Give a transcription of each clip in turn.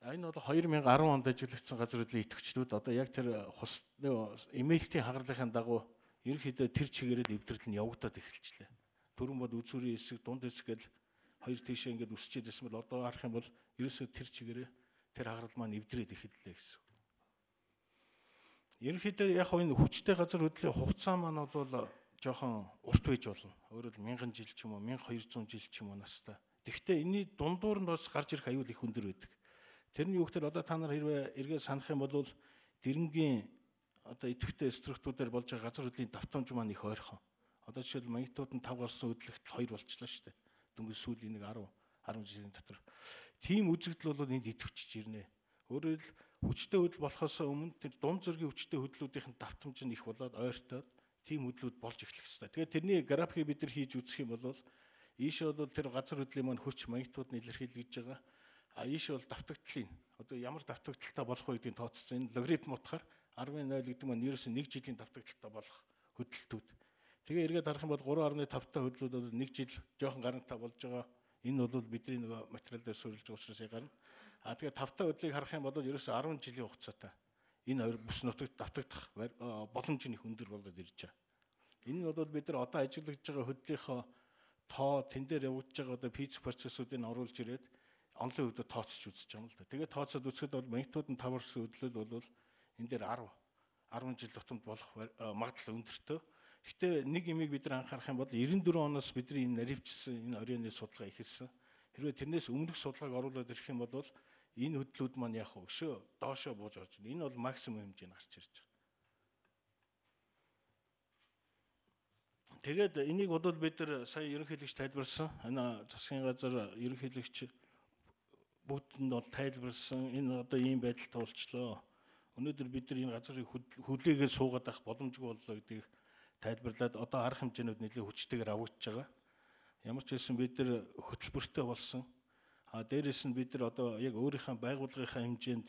Энэ бол 2010 онд ажиглагдсан газар хөдлөлийн идэвхжлүүд одоо яг тэр имэйлтийн хагарлагын дагуу ерөнхийдөө тэр чигээрээ эвдрэл нь явагдаад эхэлчихлээ. Түрүүн бол үзүүрийн хэсэг, дунд хэсэг гэл хоёр тийшээ ингээд үсчээд байсан бол одоо харах юм бол ерөөсөө тэр чигээрээ тэр хагарал маань эвдрээд эхэллээ гэсэн. Ерөнхийдөө яг энэ хүчтэй газар хөдлөлийн хугацаа маань бол жоохон урт байж болно. Өөрөөр 1000 жил ч юм уу 1200 жил ч юм уу настай. Тэгэхдээ энэний дундуур нь бас гарч ирэх аюул их өндөр байдаг. Тэрний юу гэхээр одоо та нар хэрвээ эргээд санах юм бол дэрэнгийн одоо идэвхтэй структуруудаар болж байгаа газар хөдлөлийн давтамж маань их ойрхон. Одоо жишээл маягтууд нь 5 гарсан хөдлөлт 2 болчихлоо шүү дээ. Дөнгөж сүүлийн нэг 10 жилийн дотор. Тийм үзэгдэл бол энд идэвхжиж ирнэ. Өөрөөр хэл хүчтэй хөдөл болохоос өмнө тэр дунд зэргийн хүчтэй хөдлөлүүдийн давтамж нь их болоод ойртоод тийм хөдлөлүүд болж эхлэх ёстой. Тэгээд тэрний графикийг бид нар хийж үзэх юм бол ийшээ бол тэр газар хөдлийн маань хүч маягтууд нь илэрхийлж байгаа. А ийшээ бол давтагдлын одоо ямар давтагдaltaй болох вэ гэдгийг тооцсон. Энэ логарифм утгаар 10.0 гэдэг маань ерөөсөө 1 жилийн давтагдaltaй болох хөдөлтүүд. Тэгээ эргээд харах юм бол 3.5 та хөдлөлүүд бол 1 жил жоохон гарантай болж байгаа. Энэ бол бидний нөгөө материал дээр суурилж байгаа учраас гарна. А тэгээ 5 та хөдлөлийг харах юм бол ерөөсөө 10 жилийн хугацаатай. Энэ хоёр бүс нутагт давтагдах боломж нь их өндөр болоод ирж байгаа. Энэ нь бол бид нар одоо ажиглагдж байгаа хөдлөлийнхөө тоо тэн дээр явагдаж байгаа одоо пиц процессуудыг оруулж ирээд онлын хөвдөд тооцож үзэж байгаа юм л да. Тэгээд тооцоод үзэхэд бол маягтууд нь 5 орсон хөдлөл бол энэ дээр 10 жил тутамд болох магадлал өндөртөө. Гэхдээ нэг юмыг бид нар анхаарах юм бол 94 оноос бидний энэ наривчсан энэ оройны судалгаа эхэлсэн. Хэрвээ тэрнээс өмнөх судалгааг оруулаад ирэх юм бол энэ хөдлөлүүд маань яг өшөө доошоо бууж орж байна. Энэ бол максимум хэмжээнд гарч ирж байгаа. Тэгээд энийг бол бид нар сая ерөнхийлөгч тайлбарлсан. Энэ засгийн газар ерөнхийлөгч бүгдэнд бол тайлбарлсан. Энэ одоо ийм байдалтай болчлоо. Өнөөдөр бид нар энэ газрыг хүлээгээд суугаад авах боломжгүй боллоо гэдгийг тайлбарлаад одоо арга хэмжээнүүд нэлээд хүчтэйгээр авагдж байгаа. Ямар ч хэлсэн бид нар хөтөлбөртэй болсон. Дээрээс нь бид нар одоо яг өөрийнхөө байгууллагынхаа хэмжээнд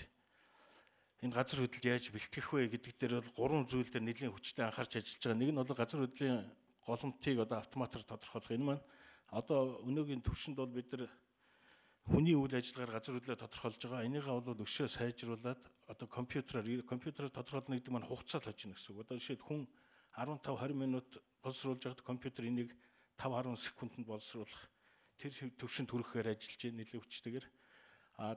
энэ газар хөдлөлд яаж бэлтгэх вэ гэдэг дээр бол 3 зүйл дээр нэлээд хүчтэй анхаарч ажиллаж байгаа. Нэг нь бол газар хөдлөлийн голомтыг одоо автоматар тодорхойлох. Энэ маань одоо өнөөгийн төвшөнд бол бид нар хүний үйл ажиллагаар газар хөдлөлөө тодорхойлж байгаа. Энийгээ бол өшөө сайжруулад одоо компьютераар тодорхойлно гэдэг маань хугацаа л хожно гэсэн үг. Одоо жишээд хүн 15-20 минут боловсруулж байгаад компьютер энийг 5-10 секундэд боловсруулах тэр төвшөнд хүрэхээр ажиллаж байна нэлээд хүчтэйгээр.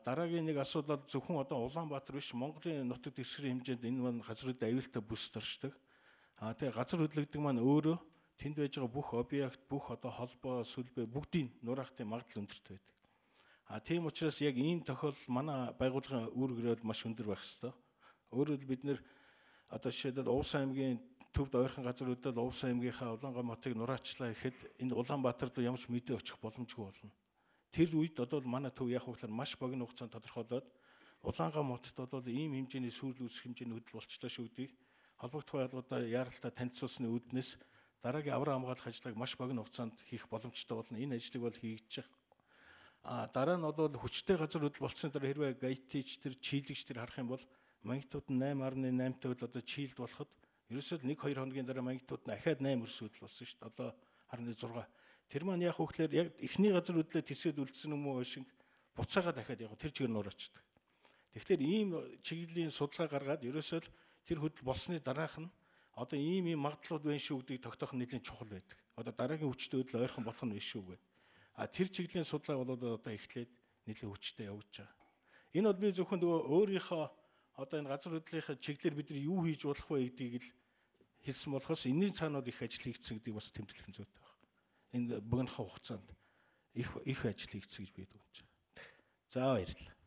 Дараагийн нэг асуудал бол зөвхөн одоо Улаанбаатар биш Монголын нутаг дэвсгэрийн хэмжээнд энэ маань газар хөдлөлд аюултай бүс доршдог. Тэгээ газар хөдлөлдөг маань өөрөө тэнд байж байгаа бүх объект, бүх одоо холбоо, сүлбээ бүгдийн нураахтын магадлал өндөртэй байдаг. Тийм учраас яг ийм тохиолдол манай байгууллагын үүргэрэл маш өндөр байх ёстой. Өөрөөр бид нэр одоо жишээлбэл Увс аймгийн төвд ойрхон газар хөдлөл Увс аймгийнхаа Улаанбаатарыг нураачлаа гэхэд энэ Улаанбаатар руу ямар ч мэдээ очих боломжгүй болно. Тэр үед одоо манай төв яг хөглөр маш богино хугацаанд тодорхойлоод Улаанбаатарт бол ийм хэмжээний сүрэл үүсэх хэмжээний хөдөл болчихлоо шүү гэдгийг холбогдох байгууллагуудаа яаралтай танилцуулсны үүднээс дараагийн аврах хамгаалах ажиллагааг маш богино хугацаанд хийх боломжтой болно. Энэ ажлыг бол хийгдэж байгаа. Дараа нь бол хүчтэй газар хөдлөл болцсны дараа хэрвээ гайтич тэр чийлэгч тэр харах юм бол маягтууд нь 8.8 төвд одоо чийлд болоход ерөөсөө 1-2 хоногийн дараа маягтууд нь ахаад 8 өрс хөдөл болсон шүү дээ. 7.6. Тэр маань яг хөөхлөөр яг эхний газар хөдлөлөө тэсээд үлдсэн юм уу шиг буцаага дахиад яг тэр чигээр нураачдаг. Тэгэхээр ийм чиглэлийн судалгаа гаргаад ерөөсөө тэр хөдөл болсны дараах нь одоо ийм магадлалууд байна шүү гэдгийг тогтоох нь нэлээд чухал байдаг. Одоо дараагийн хүчтэй хөдөл ойрхон болох нь биш шүү гэ. Тэр чиглэлийн судалгаа бол одоо эхлээд нэлээд хүчтэй явж байгаа. Энэ бол би зөвхөн өөрийнхөө одоо энэ газар хөдлөлийнхаа чиглэлээр бид нар юу хийж болох вэ гэдгийг л хэлсэн болохоос энэний цаанууд их ажил хийгдсэн гэдгийг бас тэмдэглэх нь зүйтэй байна. Энэ богинохон хугацаанд их ажил хийгдсэн гэж би дүгнэж байна. За баярлалаа.